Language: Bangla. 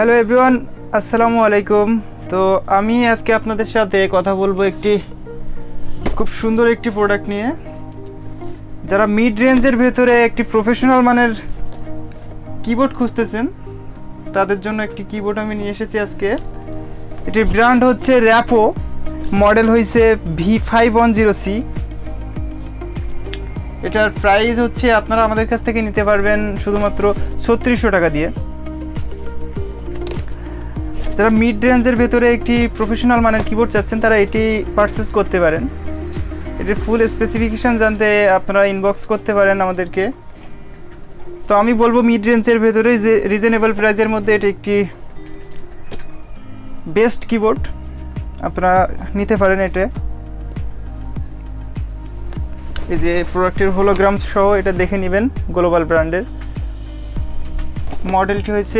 হ্যালো এভরিওয়ান, আসসালামু আলাইকুম। তো আমি আজকে আপনাদের সাথে কথা বলবো একটি খুব সুন্দর একটি প্রোডাক্ট নিয়ে। যারা মিড রেঞ্জের ভেতরে একটি প্রফেশনাল মানের কিবোর্ড খুঁজতেছেন তাদের জন্য একটি কিবোর্ড আমি নিয়ে এসেছি আজকে। এটির ব্র্যান্ড হচ্ছে র্যাপো, মডেল হয়েছে V510C। এটার প্রাইস হচ্ছে আপনারা আমাদের কাছ থেকে নিতে পারবেন শুধুমাত্র 3600 টাকা দিয়ে। যারা মিড রেঞ্জের ভেতরে একটি প্রফেশনাল মানের কিবোর্ড চাচ্ছেন তারা এটি পারচেস করতে পারেন। এটির ফুল স্পেসিফিকেশান জানতে আপনারা ইনবক্স করতে পারেন আমাদেরকে। তো আমি বলবো মিড রেঞ্জের ভেতরে যে রিজনেবল প্রাইজের মধ্যে এটি একটি বেস্ট কিবোর্ড, আপনারা নিতে পারেন। এটা এই যে প্রোডাক্টের হোলোগ্রাম সহ এটা দেখে নেবেন। গ্লোবাল ব্র্যান্ডের মডেলটি হয়েছে